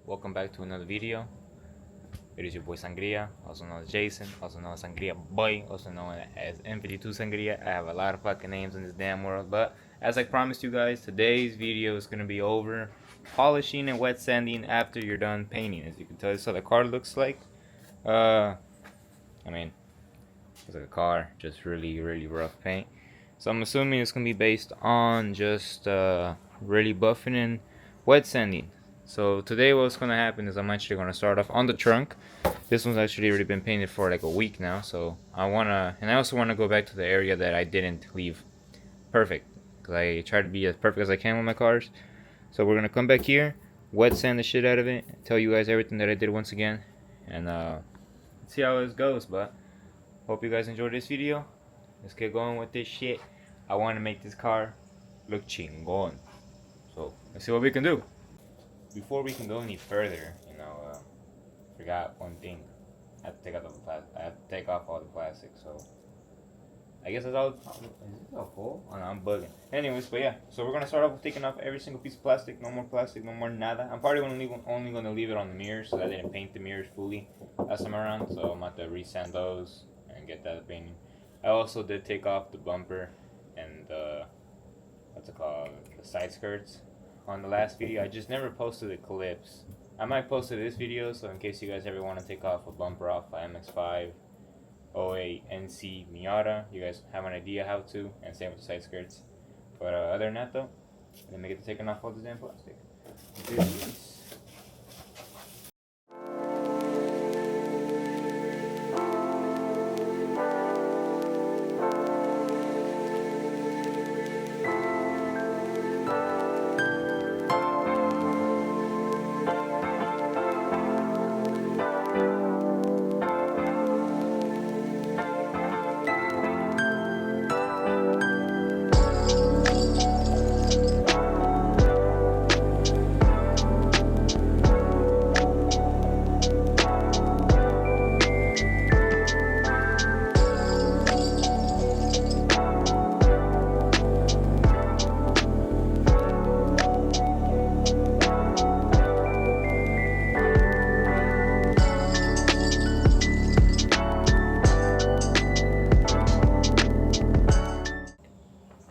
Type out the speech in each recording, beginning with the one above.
welcome back to another video. It is your boy Sangria, also known as Jason, also known as Sangria Boy, also known as M52 Sangria. I have a lot of fucking names in this damn world, but as I promised you guys, today's video is gonna be over polishing and wet sanding after you're done painting. As you can tell, this is how the car looks like. I mean, it's like a car, just really rough paint. So I'm assuming it's gonna be based on just really buffing and wet sanding. So today what's gonna happen is I'm actually gonna start off on the trunk. This one's actually already been painted for like a week now, so I also wanna go back to the area that I didn't leave perfect, because I try to be as perfect as I can with my cars. So we're gonna come back here, wet sand the shit out of it, tell you guys everything that I did once again, and see how this goes. But hope you guys enjoyed this video. Let's get going with this shit. I want to make this car look chingon. So let's see what we can do. Before we can go any further, forgot one thing. I have to take off all the plastic. So I guess that's all. Is it all full? Oh no, I'm bugging. Anyways, but yeah. So we're gonna start off with taking off every single piece of plastic. No more plastic. No more nada. I'm probably only gonna leave it on the mirrors, so I didn't paint the mirrors fully last time around. So I'm about to resand those and get that painting. I also did take off the bumper and the side skirts on the last video. I just never posted the clips. I might post it this video, so in case you guys ever want to take off a bumper off a MX5 08 NC Miata, you guys have an idea how to, and same with the side skirts. But other than that though, let me get to taking off all this damn plastic.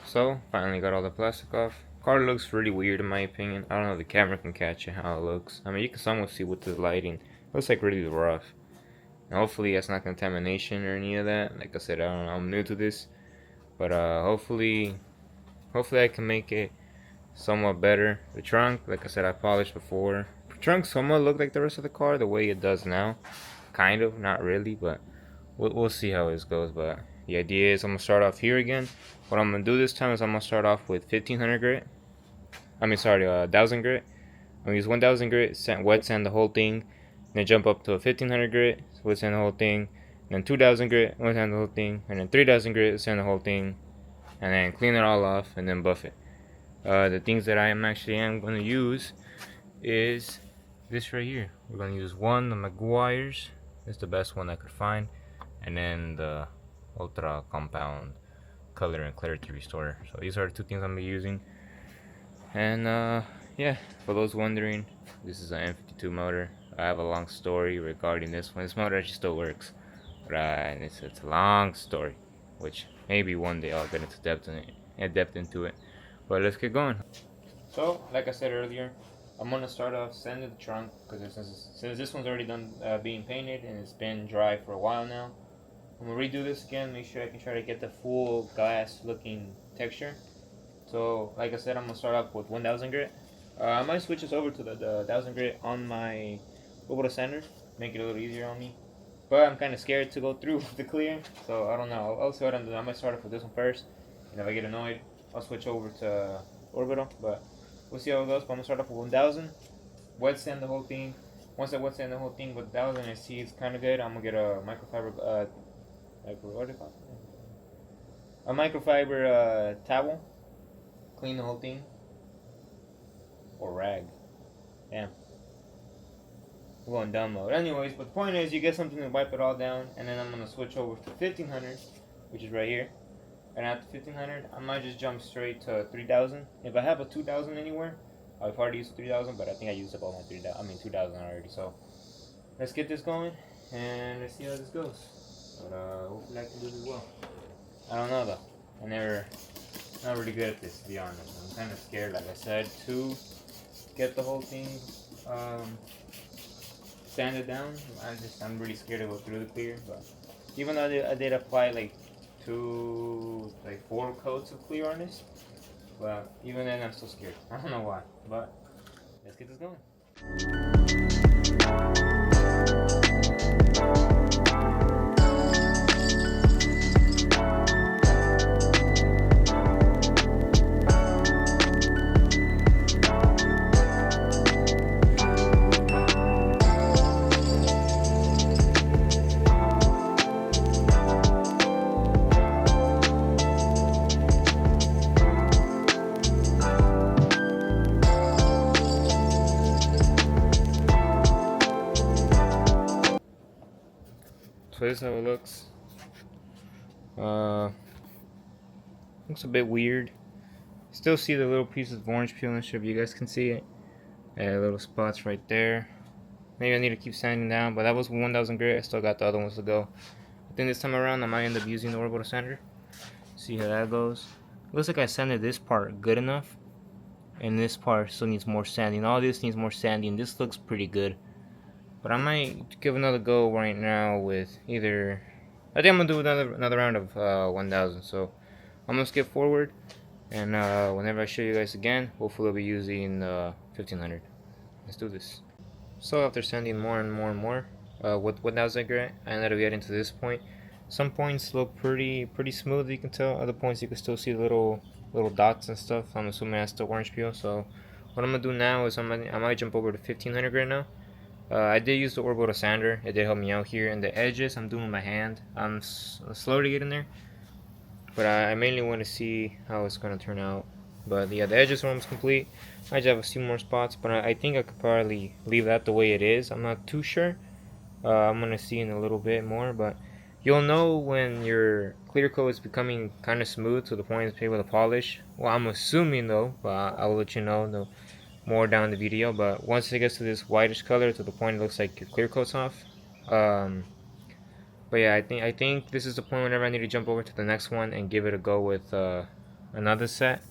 So, finally got all the plastic off. Car looks really weird in my opinion. I don't know if the camera can catch it, how it looks. I mean, you can somewhat see with the lighting. It looks like really rough. And hopefully that's not contamination or any of that. Like I said, I don't know, I'm new to this. But hopefully I can make it somewhat better. The trunk, like I said, I polished before. The trunk somewhat looked like the rest of the car, the way it does now. Kind of, not really, but we'll see how this goes. But the idea is I'm gonna start off here again. What I'm gonna do this time is I'm gonna start off with 1500 grit. 1000 grit. I'm gonna use 1000 grit, wet sand the whole thing, then jump up to a 1500 grit, wet sand the whole thing, then 2000 grit, wet sand the whole thing, and then 3000 grit, sand the whole thing, and then clean it all off and then buff it. The things that I am gonna use is this right here. We're gonna use one, the Maguire's. It's the best one I could find, and then the Ultra Compound Color and Clarity Restorer. So these are the two things I'm gonna be using. And yeah, for those wondering, this is an M52 motor. I have a long story regarding this one. This motor actually still works, but it's a long story, which maybe one day I'll get into depth into it. But let's get going. So, like I said earlier, I'm gonna start off sanding the trunk, because since this one's already done being painted and it's been dry for a while now, I'm gonna redo this again, make sure I can try to get the full glass looking texture. So like I said, I'm gonna start off with 1000 grit. I might switch this over to the 1000 grit on my Kubota sander, make it a little easier on me. But I'm kind of scared to go through the clear, so I don't know. I'll see what I'm doing. I might start off with this one first, and if I get annoyed, I'll switch over to Orbital. But we'll see how it goes. But I'm gonna start off with 1000, wet sand the whole thing. Once I wet sand the whole thing with 1000 and see it's kind of good, I'm gonna get a microfiber a microfiber towel, clean the whole thing, or rag. Damn, we're going dumb mode. Anyways, but the point is, you get something to wipe it all down, and then I'm gonna switch over to 1500, which is right here. And after 1500, I might just jump straight to 3000. If I have a 2000 anywhere, I've already used 3,000, but I think I used about my 3,000. I mean 2,000 already. So let's get this going and let's see how this goes. But hopefully I can do this well. I don't know though. Not really good at this, to be honest. I'm kind of scared, like I said, to get the whole thing sanded down. I'm really scared to go through the clear. But even though I did apply like 4 coats of clear on this, but even then I'm still scared. I don't know why, but let's get this going. So this is how it looks. Looks a bit weird. Still see the little pieces of orange peel and shit, if you guys can see it. Little spots right there. Maybe I need to keep sanding down, but that was one that was great. I still got the other ones to go. I think this time around I might end up using the orbital sander. See how that goes. Looks like I sanded this part good enough, and this part still needs more sanding. All this needs more sanding. This looks pretty good. But I might give another go right now with either. I think I'm gonna do another round of 1,000. So I'm gonna skip forward, and whenever I show you guys again, hopefully I'll be using 1,500. Let's do this. So after sanding more and more and more, with 1,000 grit, I ended up getting to this point. Some points look pretty smooth, you can tell. Other points you can still see little dots and stuff. I'm assuming that's the orange peel. So what I'm gonna do now is I might jump over to 1,500 grit now. I did use the orbital sander. It did help me out here. And the edges, I'm doing with my hand. I'm slow to get in there, but I mainly want to see how it's gonna turn out. But yeah, the edges are almost complete. I just have a few more spots, but I think I could probably leave that the way it is. I'm not too sure. I'm gonna see in a little bit more, but you'll know when your clear coat is becoming kind of smooth to the point it's able to polish. Well, I'm assuming though, but I will let you know more down the video. But once it gets to this whitish color to the point it looks like your clear coat's off. But yeah, I think this is the point whenever I need to jump over to the next one and give it a go with another set.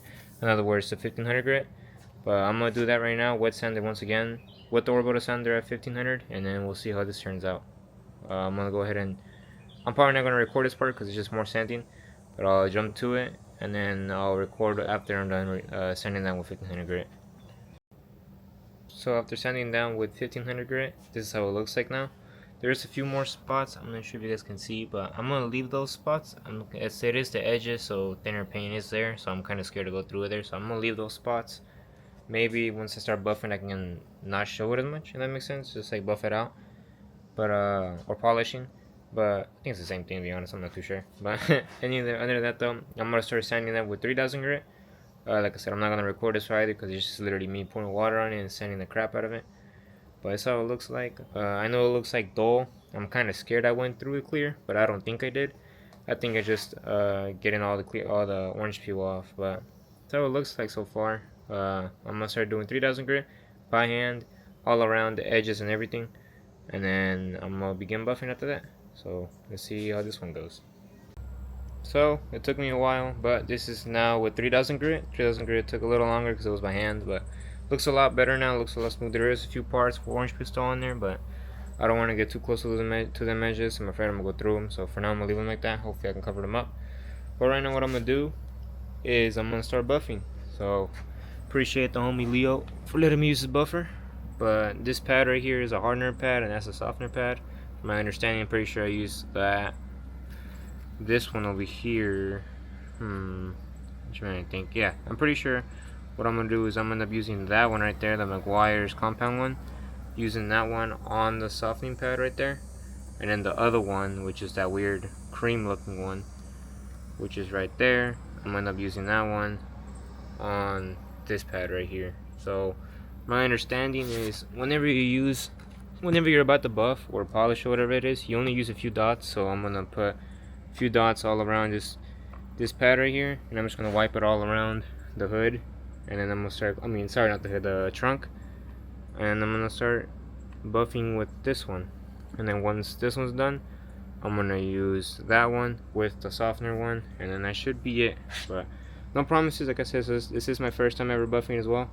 In other words, the 1,500 grit. But I'm gonna do that right now. Wet sand it once again with the orbital sander at 1,500, and then we'll see how this turns out. I'm gonna go ahead and I'm probably not gonna record this part because it's just more sanding, but I'll jump to it and then I'll record after I'm done sanding down with 1,500 grit. So after sanding down with 1,500 grit, this is how it looks like now. There's a few more spots. I'm not sure if you guys can see, but I'm gonna leave those spots. It is the edges, so thinner paint is there, so I'm kind of scared to go through it there. So I'm gonna leave those spots. Maybe once I start buffing, I can not show it as much. If that makes sense, just like buff it out, but or polishing. But I think it's the same thing, to be honest. I'm not too sure. But under that though, I'm gonna start sanding that with 3,000 grit. Like I said, I'm not gonna record this either because it's just literally me pouring water on it and sanding the crap out of it. But that's how it looks like. I know it looks like dull. I'm kind of scared I went through it clear, but I don't think I did. I think I just getting all the orange peel off. But that's how it looks like so far. I'm gonna start doing 3,000 grit by hand, all around the edges and everything, and then I'm gonna begin buffing after that. So let's see how this one goes. So it took me a while, but this is now with 3,000 grit. 3,000 grit took a little longer because it was by hand, but looks a lot better now. Looks a lot smoother. There is a few parts for orange peel still in there, but I don't want to get too close to them edges. I'm afraid I'm gonna go through them. So for now, I'm gonna leave them like that. Hopefully, I can cover them up. But right now, what I'm gonna do is I'm gonna start buffing. So appreciate the homie Leo for letting me use his buffer. But this pad right here is a hardener pad, and that's a softener pad. From my understanding, I'm pretty sure I used that. This one over here. I'm trying to think. Yeah, I'm pretty sure. What I'm gonna do is I'm gonna end up using that one right there, the McGuire's compound one. Using that one on the softening pad right there, and then the other one, which is that weird cream-looking one, which is right there. I'm gonna end up using that one on this pad right here. So my understanding is whenever you're about to buff or polish or whatever it is, you only use a few dots. So I'm gonna put a few dots all around this pad right here, and I'm just gonna wipe it all around the hood and then I'm gonna start, sorry, not the hood, the trunk, and I'm gonna start buffing with this one. And then once this one's done, I'm gonna use that one with the softener one, and then that should be it. But no promises, like I said, this is my first time ever buffing as well,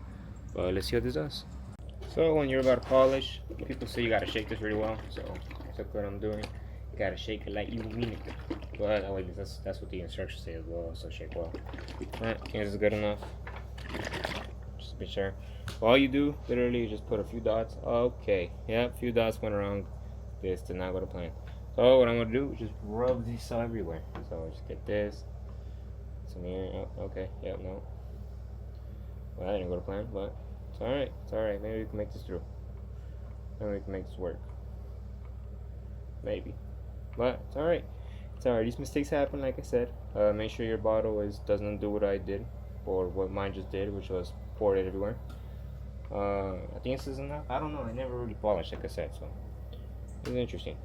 but let's see what this does. So when you're about to polish, people say you gotta shake this really well, so that's what I'm doing. You gotta shake it like you mean it. But that's what the instructions say as well, so shake well. Alright, I think this is good enough. Just to be sure. All you do, literally, is just put a few dots. Okay, yeah, a few dots went around. This did not go to plan. So what I'm gonna do is just rub these everywhere. So just get this, some here. Oh, okay, yep, no. Well, that didn't go to plan, but it's alright. It's alright. Maybe we can make this through. Maybe we can make this work. Maybe, but it's alright. It's alright. These mistakes happen, like I said. Make sure your bottle doesn't do what I did, or what mine just did, which was pour it everywhere. I think this is enough. I don't know. I never really polished, like I said, so it's interesting.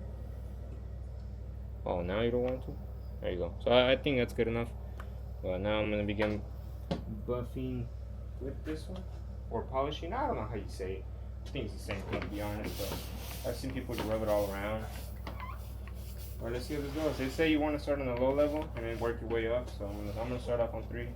Oh, now you don't want to? There you go. So I think that's good enough. Well, now I'm gonna begin buffing with this one, or polishing. I don't know how you say it. I think it's the same thing, to be honest. But I've seen people rub it all around. Alright, let's see how this goes. They say you want to start on the low level and then work your way up. So I'm gonna start off on 3.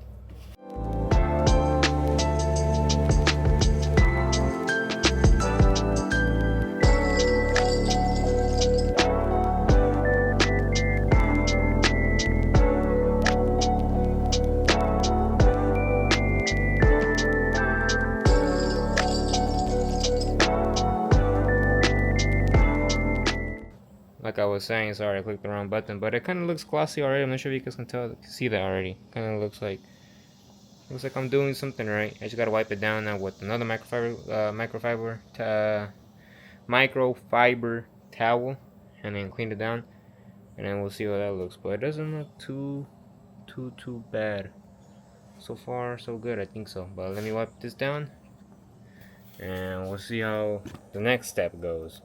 Like I was saying, sorry, I clicked the wrong button, but it kind of looks glossy already. I'm not sure if you guys can see that already. Kind of looks like I'm doing something right. I just gotta wipe it down now with another microfiber towel, and then clean it down, and then we'll see how that looks. But it doesn't look too bad. So far, so good. I think so. But let me wipe this down, and we'll see how the next step goes.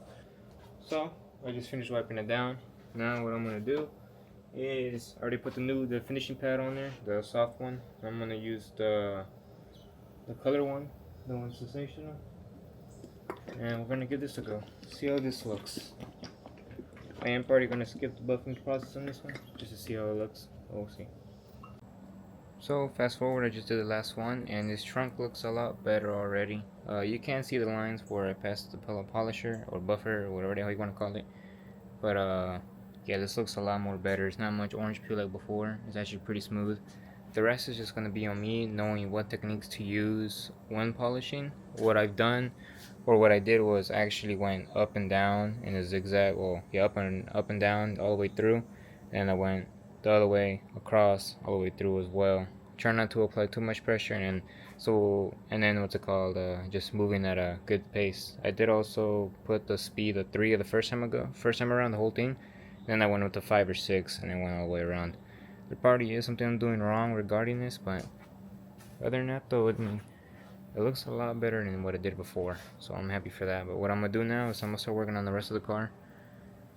So I just finished wiping it down. Now what I'm gonna do is I already put the finishing pad on there, the soft one. I'm gonna use the color one, the one sensational, and we're gonna give this a go. See how this looks. I am probably gonna skip the buffing process on this one just to see how it looks. We'll see. So fast forward, I just did the last one, and this trunk looks a lot better already. You can see the lines where I passed the polisher or buffer or whatever the hell you want to call it. But yeah, this looks a lot more better. It's not much orange peel like before. It's actually pretty smooth. The rest is just gonna be on me knowing what techniques to use when polishing. What I've done, or what I did, was I actually went up and down in a zigzag. Well, yeah, up and down all the way through, and I went the other way across all the way through as well. Try not to apply too much pressure, and then what's it called? Just moving at a good pace. I did also put the speed of 3 of the first time around the whole thing. Then I went with the 5 or 6, and then went all the way around. There probably is something I'm doing wrong regarding this, but other than that, though, it looks a lot better than what it did before. So I'm happy for that. But what I'm gonna do now is I'm gonna start working on the rest of the car.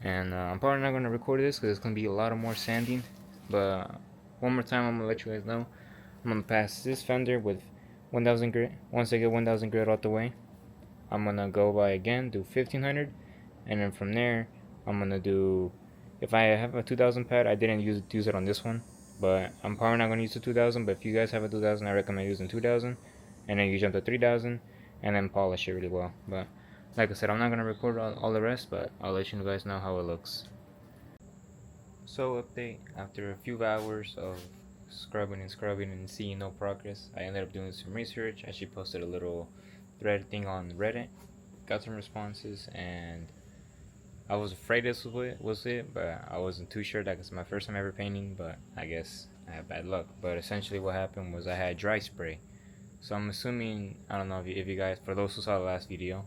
And I'm probably not gonna record this because it's gonna be a lot of more sanding. But one more time, I'm gonna let you guys know. I'm gonna pass this fender with 1000 grit. Once I get 1000 grit out the way, I'm gonna go by again, do 1500, and then from there, I'm gonna do. If I have a 2000 pad, I didn't use it on this one, but I'm probably not gonna use the 2000. But if you guys have a 2000, I recommend using 2000, and then you jump to 3000, and then polish it really well. But like I said, I'm not gonna record all the rest, but I'll let you guys know how it looks. So update, after a few hours of scrubbing and seeing no progress, I ended up doing some research. I actually posted a little thread thing on Reddit, got some responses, and I was afraid this was it, but I wasn't too sure. That was my first time ever painting, but I guess I had bad luck. But essentially what happened was I had dry spray. So I'm assuming, I don't know if you guys, for those who saw the last video,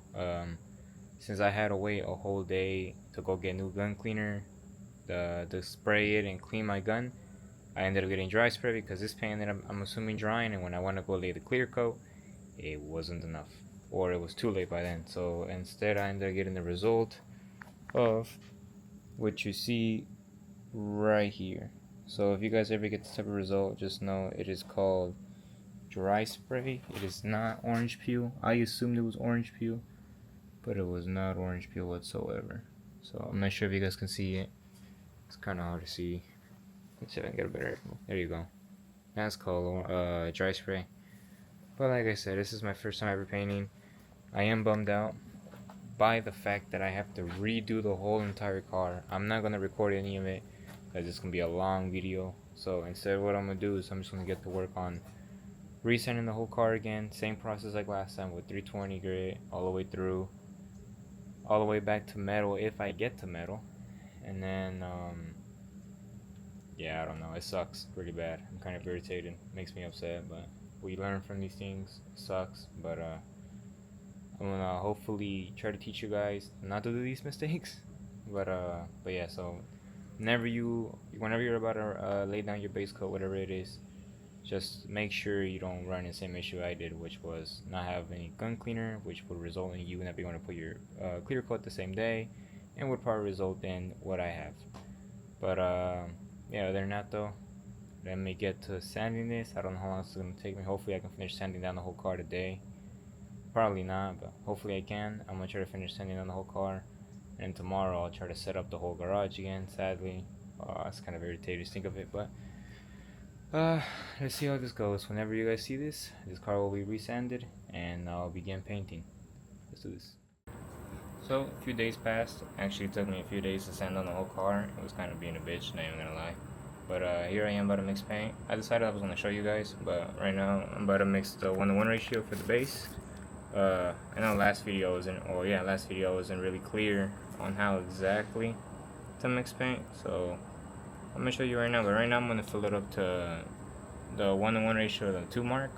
since I had to wait a whole day to go get new gun cleaner, to spray it and clean my gun, I ended up getting dry spray because this paint ended up, I'm assuming, drying, and when I went to go lay the clear coat, it wasn't enough, or it was too late by then. So instead I ended up getting the result of what you see right here. So if you guys ever get this type of result, just know it is called dry spray. It is not orange peel. I assumed it was orange peel, but it was not orange peel whatsoever. So I'm not sure if you guys can see it. It's kind of hard to see. Let's see if I can get a better angle. There you go. That's called dry spray. But like I said, this is my first time ever painting. I am bummed out by the fact that I have to redo the whole entire car. I'm not gonna record any of it because it's gonna be a long video. So instead, what I'm gonna do is I'm just gonna get to work on resanding the whole car again. Same process like last time with 320 grit all the way through, all the way back to metal if I get to metal. And then yeah, I don't know, it sucks pretty bad. I'm kind of irritated, makes me upset, but we learn from these things. It sucks, but I'm gonna hopefully try to teach you guys not to do these mistakes. But yeah, so whenever you're about to lay down your base coat, whatever it is, just make sure you don't run the same issue I did, which was not have any gun cleaner, which would result in you not being able to put your clear coat the same day, and would probably result in what I have. But yeah, other than that though, let me get to sanding this. I don't know how long it's gonna take me. Hopefully I can finish sanding down the whole car today. Probably not, but hopefully I can. I'm gonna try to finish sanding down the whole car, and tomorrow I'll try to set up the whole garage again. Sadly, it's kind of irritating to think of it, but let's see how this goes. Whenever you guys see this car will be resanded, and I'll begin painting. Let's do this. So a few days passed. Actually, it took me a few days to sand down the whole car. It was kind of being a bitch, not even gonna lie. But here I am about to mix paint. I decided I was gonna show you guys, but right now I'm about to mix the 1-to-1 ratio for the base. I know last video wasn't really clear on how exactly to mix paint, so I'm gonna show you right now. But right now I'm gonna fill it up to the 1-to-1 ratio, the 2 mark.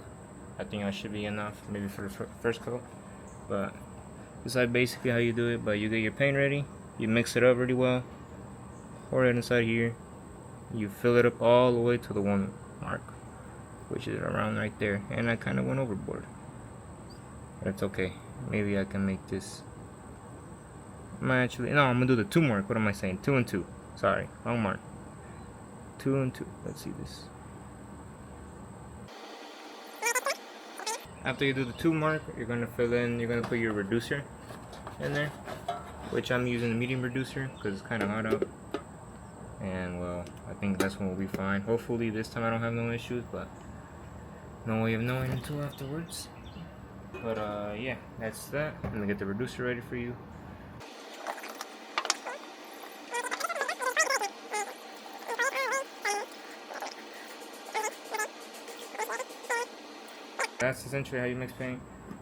I think that should be enough, maybe for the first coat. But this is basically how you do it. But you get your paint ready, you mix it up really well, pour it inside here, you fill it up all the way to the 1 mark, which is around right there. And I kind of went overboard. That's okay. Maybe I can make this. I'm gonna do the 2 mark. What am I saying? 2 and 2. Sorry, wrong mark. 2 and 2. Let's see this. After you do the 2 mark, you're gonna put your reducer in there, which I'm using the medium reducer because it's kind of hot out. And well, I think that's when we'll be fine. Hopefully this time I don't have no issues, but no way of knowing until afterwards. But yeah, that's that. I'm gonna get the reducer ready for you. That's essentially how you mix paint.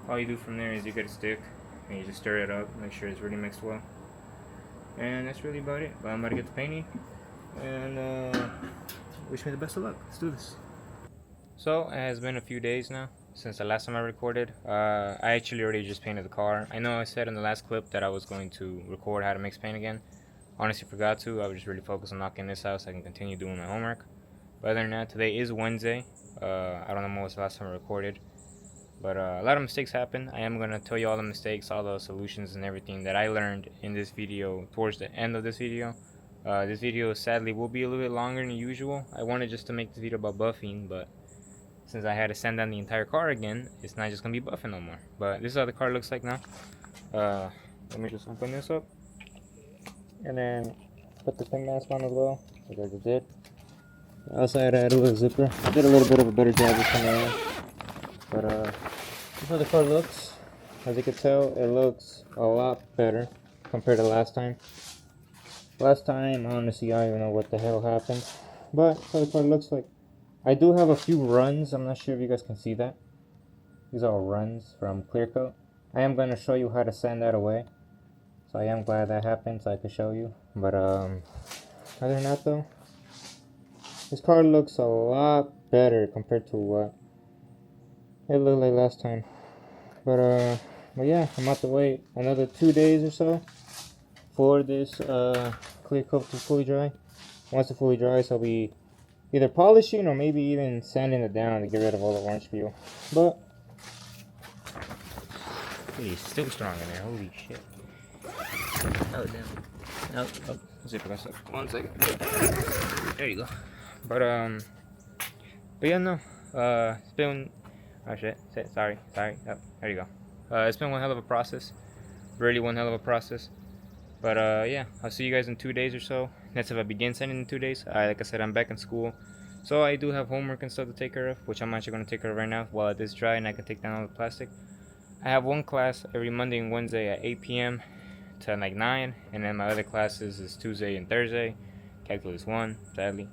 All you do from there is you get a stick and you just stir it up, make sure it's really mixed well. And that's really about it. But I'm about to get the painting, and wish me the best of luck. Let's do this. So it has been a few days now since the last time I recorded. I actually already just painted the car. I know I said in the last clip that I was going to record how to mix paint again. Honestly forgot to. I was just really focused on knocking this out so I can continue doing my homework. But other than that, today is Wednesday. I don't know when was the last time I recorded, but a lot of mistakes happen. I am going to tell you all the mistakes, all the solutions and everything that I learned in this video towards the end of this video. This video sadly will be a little bit longer than usual. I wanted just to make this video about buffing, but since I had to sand down the entire car again, it's not just going to be buffing no more. But this is how the car looks like now. Let me just open this up and then put the pin mask on as well, like I just did. Outside I had a little zipper. I did a little bit of a better job this time around. But this is how the car looks. As you can tell, it looks a lot better compared to last time. Last time, honestly, I don't even know what the hell happened. But that's how the car looks like. I do have a few runs. I'm not sure if you guys can see that. These are runs from clear coat. I am going to show you how to sand that away. So I am glad that happened so I could show you. But other than that though, this car looks a lot better compared to what it looked like last time. But yeah, I'm about to wait another 2 days or so for this clear coat to fully dry. Once it fully dries, I'll be either polishing or maybe even sanding it down to get rid of all the orange peel. But it's still strong in there. Holy shit! Oh damn! Nope. Oh, zipper got stuck. 1 second. There you go. But yeah, no. It's been Oh shit, sorry. Oh, there you go. It's been one hell of a process. Really one hell of a process. But yeah, I'll see you guys in 2 days or so. That's if I begin sending in 2 days. Like I said, I'm back in school. So I do have homework and stuff to take care of, which I'm actually going to take care of right now while it is dry and I can take down all the plastic. I have one class every Monday and Wednesday at 8 p.m. to like 9. And then my other classes is Tuesday and Thursday. Calculus 1, sadly.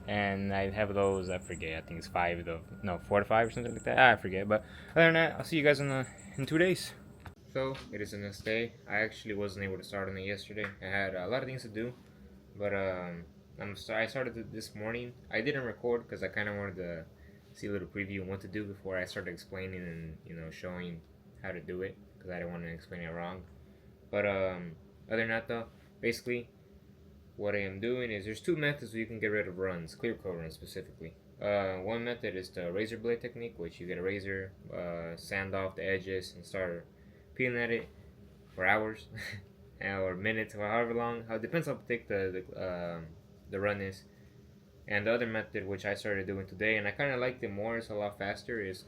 And I have those, I forget, I think it's 5 though. No, 4 to 5 or something like that. I forget. But other than that, I'll see you guys in 2 days. So it is the next day. I actually wasn't able to start on it yesterday. I had a lot of things to do, but I started it this morning. I didn't record because I kind of wanted to see a little preview on what to do before I started explaining and showing how to do it because I didn't want to explain it wrong. But other than that though, basically what I am doing is there's two methods where you can get rid of runs, clear coat runs specifically. One method is the razor blade technique, which you get a razor, sand off the edges, and start peeling at it for hours or minutes or however long. It depends how thick the run is. And the other method, which I started doing today, and I kind of liked it more, it's a lot faster. It's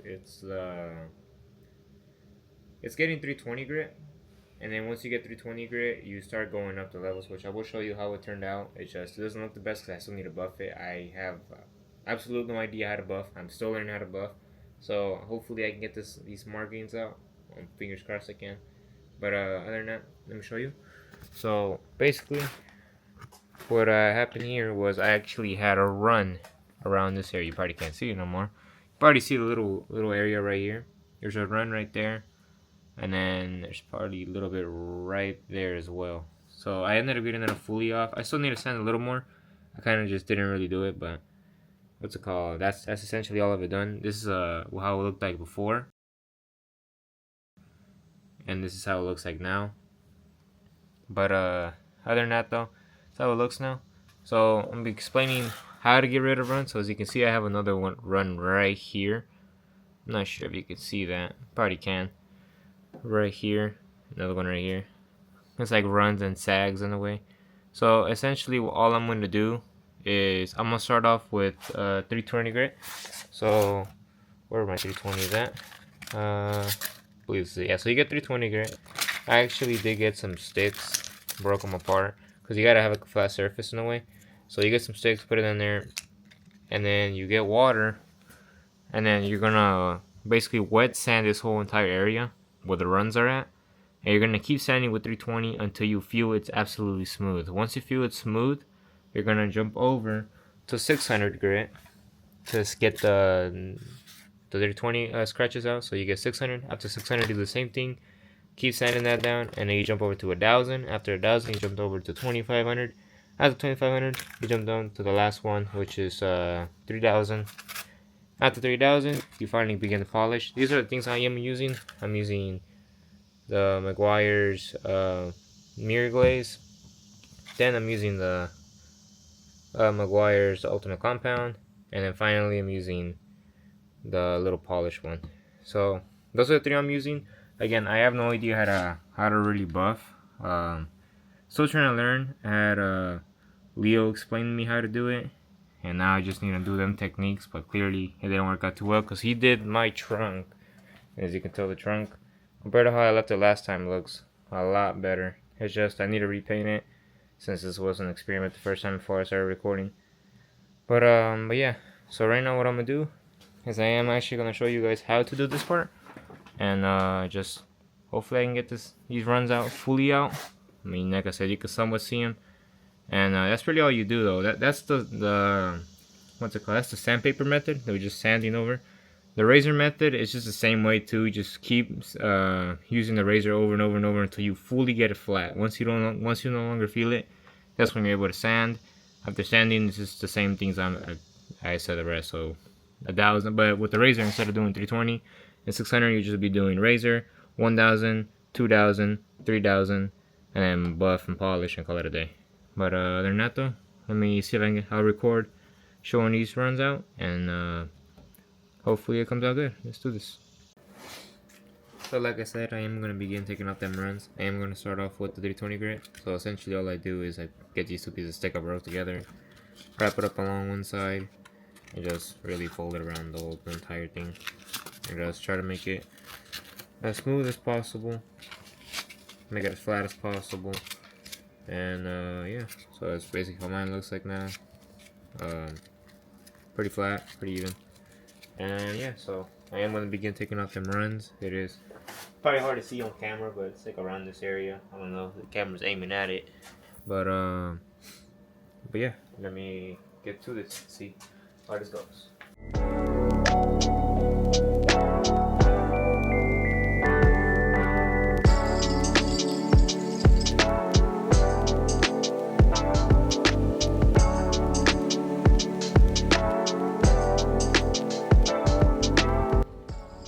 getting 320 grit, and then once you get 320 grit, you start going up the levels, which I will show you how it turned out. It doesn't look the best because I still need to buff it. I have absolutely no idea how to buff. I'm still learning how to buff, so hopefully I can get these markings out. Fingers crossed I can. But other than that, let me show you. So basically, what happened here was I actually had a run around this area. You probably can't see it no more. You probably see the little area right here. There's a run right there, and then there's probably a little bit right there as well. So I ended up getting that fully off. I still need to sand a little more. I kind of just didn't really do it, but what's it called? That's essentially all of it done. This is how it looked like before, and this is how it looks like now. But other than that though, that's how it looks now. So I'm gonna be explaining how to get rid of runs. So as you can see, I have another one run right here. I'm not sure if you can see that. Probably can. Right here, another one right here. It's like runs and sags in a way. So essentially, all I'm going to do is I'm gonna start off with 320 grit. So where my 320 is at? Please, yeah. So you get 320 grit. I actually did get some sticks, broke them apart because you gotta have a flat surface in a way. So you get some sticks, put it in there, and then you get water, and then you're gonna basically wet sand this whole entire area where the runs are at, and you're gonna keep sanding with 320 until you feel it's absolutely smooth. Once you feel it's smooth, you're gonna jump over to 600 grit to get the 320 scratches out. So you get 600. After 600, do the same thing. Keep sanding that down, and then you jump over to 1,000. After 1,000, you jump over to 2,500. After 2,500, you jump down to the last one, which is 3,000. After 3,000, you finally begin to polish. These are the things I am using. I'm using the Meguiar's mirror glaze. Then I'm using the Meguiar's ultimate compound, and then finally I'm using the little polish one. So those are the three I'm using. Again, I have no idea how to really buff. Still trying to learn. I had Leo explain to me how to do it, and now I just need to do them techniques. But clearly it didn't work out too well because he did my trunk. As you can tell, the trunk compared to how I left it last time looks a lot better. It's just I need to repaint it since this was an experiment the first time before I started recording. But yeah. So right now what I'm gonna do is I am actually gonna show you guys how to do this part, and just hopefully I can get these runs out fully out. I mean, like I said, you can somewhat see them, and that's really all you do though. That's the what's it called? That's the sandpaper method. That we're just sanding over. The razor method is just the same way too. You just keep using the razor over and over and over until you fully get it flat. Once you no longer feel it, that's when you're able to sand. After sanding, it's just the same things I said the rest. So 1,000, but with the razor, instead of doing 320 and 600, you just be doing razor 1,000, 2,000, 3,000, and then buff and polish and call it a day. But other than that though, let me see if I'll record showing these runs out, and hopefully it comes out good. Let's do this. So like I said, I am going to begin taking off them runs. I am going to start off with the 320 grit. So essentially all I do is I get these two pieces of stick I broke together, wrap it up along one side, and just really fold it around the entire thing. Let's try to make it as smooth as possible, make it as flat as possible, and yeah, so that's basically how mine looks like now. Pretty flat, pretty even, and yeah, so I am going to begin taking off them runs. It is probably hard to see on camera, but it's like around this area. I don't know if the camera's aiming at it, but yeah, let me get to this, see how this goes.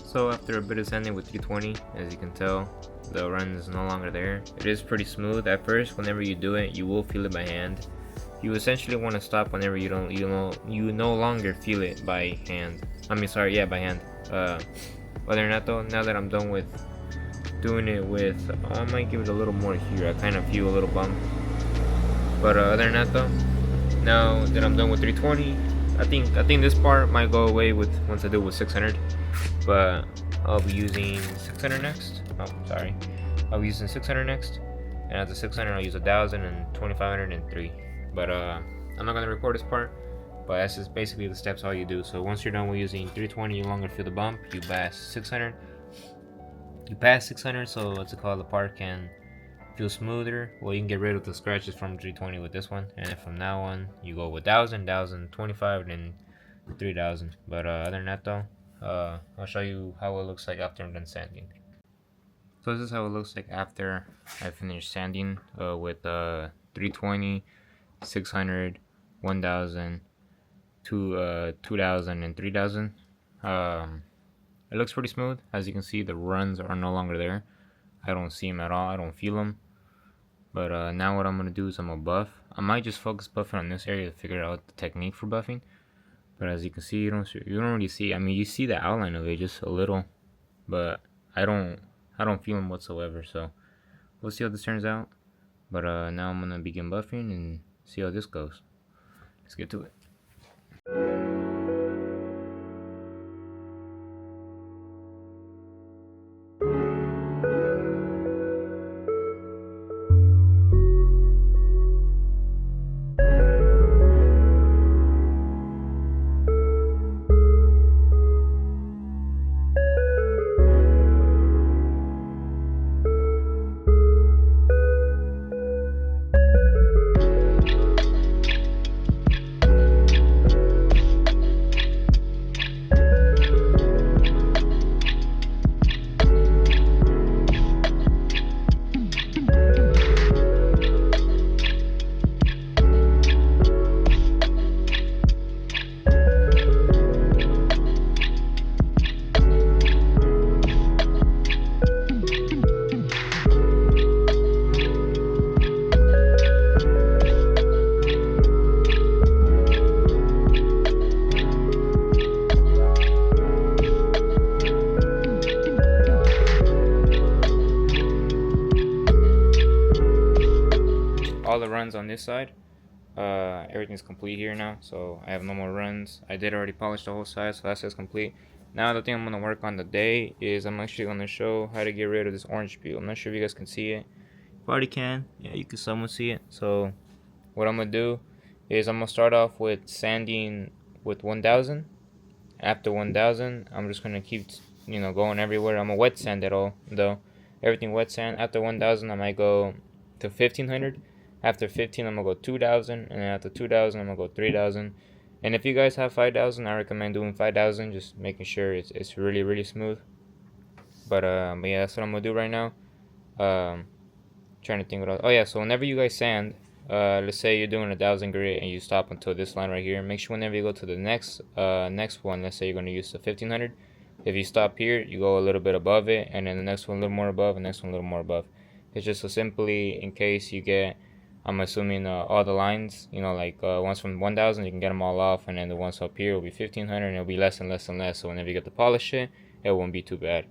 So after a bit of sanding with 320, as you can tell, the run is no longer there. It is pretty smooth at first. Whenever you do it, you will feel it by hand. You essentially want to stop whenever you no longer feel it by hand. By hand. Other than that though, now that I'm done with doing it with, I might give it a little more here. I kind of feel a little bump. But other than that though, now that I'm done with 320, I think this part might go away with once I do it with 600. But I'll be using 600 next. Oh, sorry. I'll be using 600 next, and after 600, I'll use 1000 and 2500 and 3. But I'm not gonna record this part. But that's just basically the steps all you do. So once you're done with using 320, you no longer feel the bump. You pass 600. You pass 600, so what's it called? The part can feel smoother. Well, you can get rid of the scratches from 320 with this one, and then from now on, you go with 1000, 25, and 3000. But other than that though, I'll show you how it looks like after I'm done sanding. So this is how it looks like after I finish sanding with 320, 600, 1000, 2000, and 3000. It looks pretty smooth. As you can see, the runs are no longer there. I don't see them at all. I don't feel them. But now what I'm going to do is I'm going to buff. I might just focus buffing on this area to figure out the technique for buffing. But as you can see, you don't really see. I mean, you see the outline of it just a little, but I don't feel them whatsoever. So we'll see how this turns out. But now I'm gonna begin buffing and see how this goes. Let's get to it. All the runs on this side, everything's complete here now, so I have no more runs. I did already polish the whole side, so that says complete. Now the thing I'm going to work on today is I'm actually going to show how to get rid of this orange peel. I'm not sure if you guys can see it. You probably can. Yeah, you can somewhat see it. So what I'm going to do is I'm going to start off with sanding with 1000. After 1000, I'm just going to keep going everywhere. I'm going to wet sand it all though. Everything wet sand. After 1000, I might go to 1500. After 15, I'm going to go 2,000, and after 2,000, I'm going to go 3,000. And if you guys have 5,000, I recommend doing 5,000, just making sure it's really, really smooth. But yeah, that's what I'm going to do right now. Trying to think what else. Oh yeah, so whenever you guys sand, let's say you're doing 1,000 grit and you stop until this line right here, make sure whenever you go to the next one, let's say you're going to use the 1,500. If you stop here, you go a little bit above it, and then the next one a little more above, and the next one a little more above. It's just so simply in case you get, I'm assuming all the lines, like ones from 1000, you can get them all off, and then the ones up here will be 1500, and it'll be less and less and less. So whenever you get to polish it, it won't be too bad.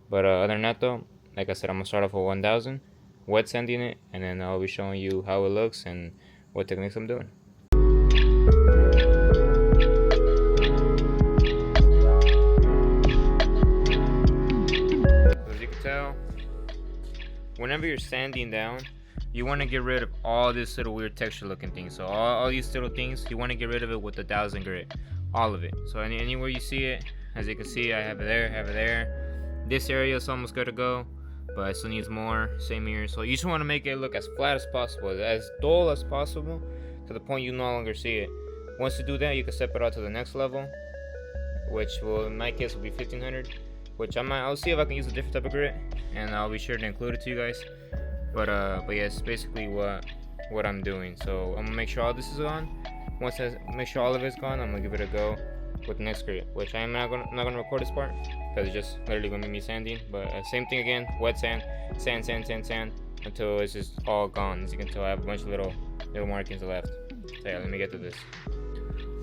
But other than that though, like I said, I'm gonna start off with 1000, wet sanding it, and then I'll be showing you how it looks and what techniques I'm doing. whenever you're sanding down, you want to get rid of all this little weird texture looking things. So all these little things, you want to get rid of it with the 1000 grit, all of it. So anywhere you see it, as you can see, I have it there. This area is almost good to go, but it still needs more. Same here. So you just want to make it look as flat as possible, as dull as possible, to the point you no longer see it. Once you do that, you can step it out to the next level, which will, in my case, will be 1500. Which I'll see if I can use a different type of grit, and I'll be sure to include it to you guys. But yeah, it's basically what I'm doing. So I'm gonna make sure all this is on. Once I make sure all of it's gone, I'm gonna give it a go with the next grit, which I'm not gonna record this part because it's just literally gonna be me sanding. But same thing again, wet sand until it's just all gone. As you can tell, I have a bunch of little markings left. So yeah, let me get to this.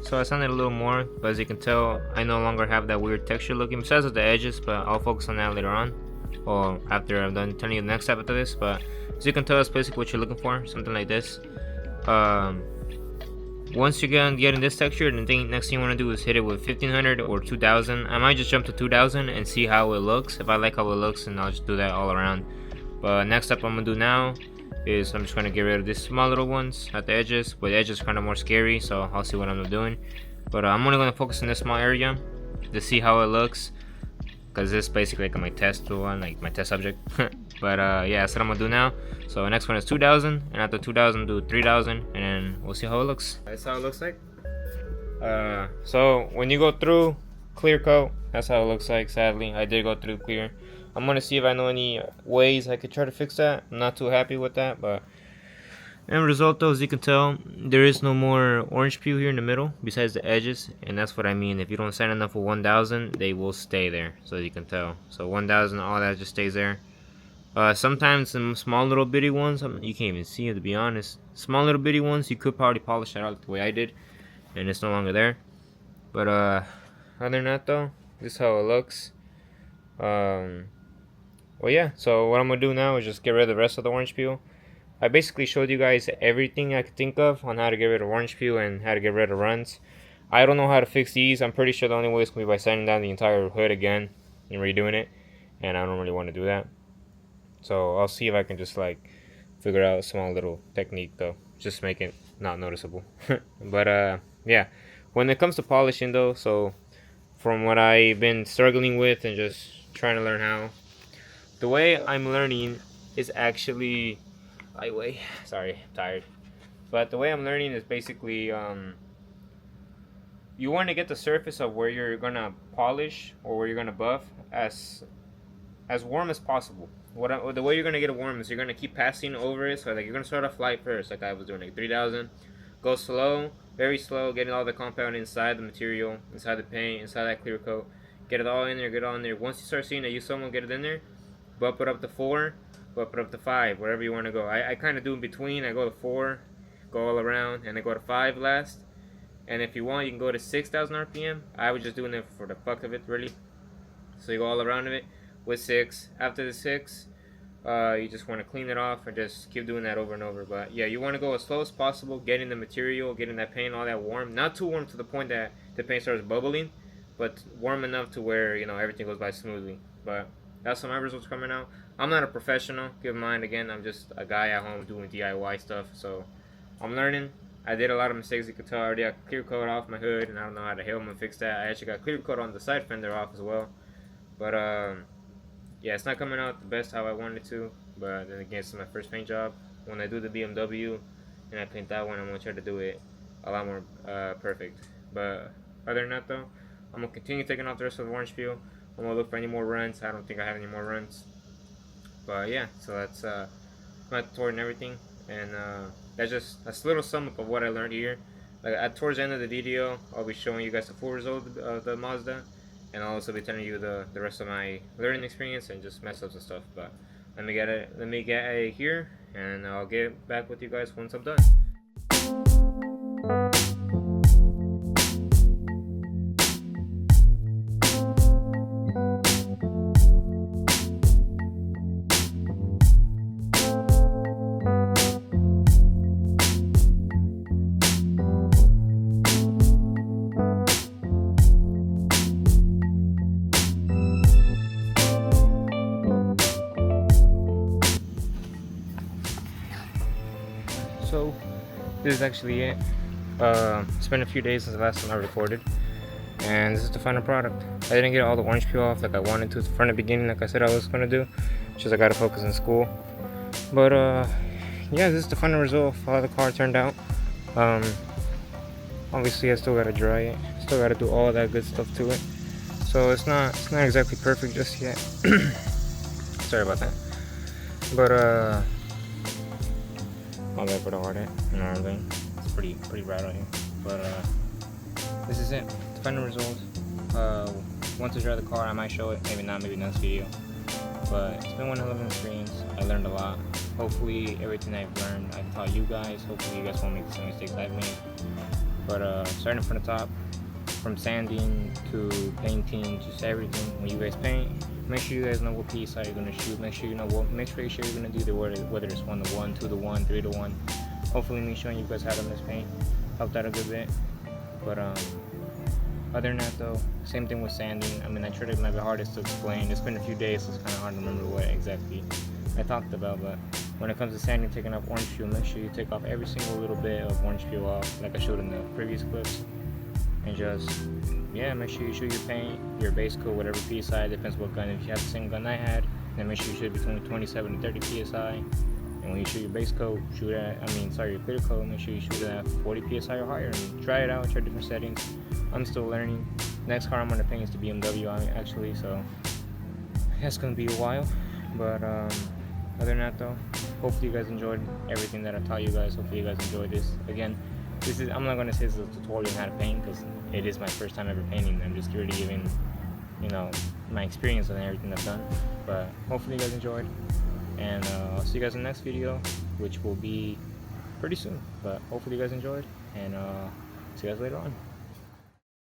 So I sanded a little more, but as you can tell, I no longer have that weird texture looking, besides the edges, but I'll focus on that later on, or after I'm done telling you the next step after this. But as you can tell, that's basically what you're looking for, something like this. Once you get in this texture, the next thing you want to do is hit it with 1500 or 2000. I might just jump to 2000 and see how it looks. If I like how it looks, then I'll just do that all around. But next step I'm gonna do now is I'm just gonna get rid of these small little ones at the edges, but the edges are kind of more scary, so I'll see what I'm doing. But I'm only gonna focus on this small area to see how it looks, because this is basically like my test one, like my test subject. But yeah, that's what I'm gonna do now. So the next one is 2000, and after 2000 do 3000, and then we'll see how it looks. That's how it looks like. So when you go through clear coat, that's how it looks like. Sadly, I did go through clear. I'm gonna see if I know any ways I could try to fix that. I'm not too happy with that, but end result though, as you can tell, there is no more orange peel here in the middle besides the edges, and that's what I mean. If you don't sand enough with 1000, they will stay there, so you can tell. So 1000, all that just stays there. Sometimes some small little bitty ones, you can't even see it, to be honest. Small little bitty ones, you could probably polish that out the way I did, and it's no longer there. But other than that though, this is how it looks. Well, yeah, so what I'm gonna do now is just get rid of the rest of the orange peel. I basically showed you guys everything I could think of on how to get rid of orange peel and how to get rid of runs. I don't know how to fix these. I'm pretty sure the only way is gonna be by sanding down the entire hood again and redoing it, and I don't really want to do that. So I'll see if I can just like figure out a small little technique though, just make it not noticeable. But yeah, when it comes to polishing though, so from what I've been struggling with and just trying to learn how, the way I'm learning is actually, sorry, I'm tired. But the way I'm learning is basically, you want to get the surface of where you're gonna polish or where you're gonna buff as warm as possible. The way you're gonna get it warm is you're gonna keep passing over it. So like you're gonna start off light first, like I was doing, like 3000. Go slow, very slow, getting all the compound inside the material, inside the paint, inside that clear coat. Get it all in there, get it all in there. Once you start seeing that you someone get it in there, bump it up to 4, bump it up to 5, wherever you want to go. I kind of do in between. I go to 4, go all around, and I go to 5 last. And if you want, you can go to 6,000 RPM. I was just doing it for the fuck of it, really. So you go all around of it with 6. After the 6, you just want to clean it off and just keep doing that over and over. But yeah, you want to go as slow as possible, getting the material, getting that paint all that warm. Not too warm to the point that the paint starts bubbling, but warm enough to where, you know, everything goes by smoothly. But that's how my results coming out. I'm not a professional, keep in mind, again, I'm just a guy at home doing DIY stuff, so I'm learning. I did a lot of mistakes. You could tell I already got clear coat off my hood, and I don't know how the hell I'm gonna fix that. I actually got clear coat on the side fender off as well. But yeah, it's not coming out the best how I wanted to, but then again, it's my first paint job. When I do the BMW and I paint that one, I'm gonna try to do it a lot more perfect. But other than that though, I'm gonna continue taking off the rest of the orange peel. I'm gonna look for any more runs. I don't think I have any more runs. But yeah, so that's my tutorial and everything, and that's just a little sum up of what I learned here. Like towards the end of the video, I'll be showing you guys the full result of the Mazda, and I'll also be telling you the rest of my learning experience and just mess ups and stuff. But let me get it here, and I'll get back with you guys once I'm done. So this is actually it. It's been a few days since the last time I recorded, and this is the final product. I didn't get all the orange peel off like I wanted to from the beginning, like I said I was gonna do. It's just I gotta focus in school. But yeah, this is the final result of how the car turned out. Obviously I still gotta dry it, still gotta do all that good stuff to it. So it's not exactly perfect just yet. Sorry about that. But all that for the hard hat and everything. It's pretty rad on here. But this is it. The final result. Once I drive the car, I might show it. Maybe not. Maybe next video. But it's been one hell of an experience. I learned a lot. Hopefully, everything I've learned, I taught you guys. Hopefully, you guys won't make the same mistakes I've made. But starting from the top, from sanding to painting, just everything. When you guys paint, make sure you guys know what PSI you're gonna shoot. Make sure you know what. Make sure you're gonna do the whether it's 1:1, 2:1, 3:1. Hopefully, me showing you guys how to paint helped out a good bit. But other than that though, same thing with sanding. I mean, I tried my hardest to explain. It's been a few days, so it's kind of hard to remember what exactly I talked about. But when it comes to sanding, taking off orange peel, make sure you take off every single little bit of orange peel off, like I showed in the previous clips. And just, yeah, make sure you shoot your paint, your base coat, whatever PSI, depends what gun. If you have the same gun I had, then make sure you shoot between 27 and 30 PSI. And when you shoot your base coat, your clear coat, make sure you shoot at 40 PSI or higher. And try it out, try different settings. I'm still learning. Next car I'm gonna paint is the BMW actually, so that's gonna be a while. But other than that though, hopefully you guys enjoyed everything that I taught you guys. Hopefully you guys enjoyed this. Again, I'm not gonna say this is a tutorial on how to paint because it is my first time ever painting. I'm just really giving, my experience and everything I've done. But hopefully you guys enjoyed, and I'll see you guys in the next video, which will be pretty soon. But hopefully you guys enjoyed, and see you guys later on.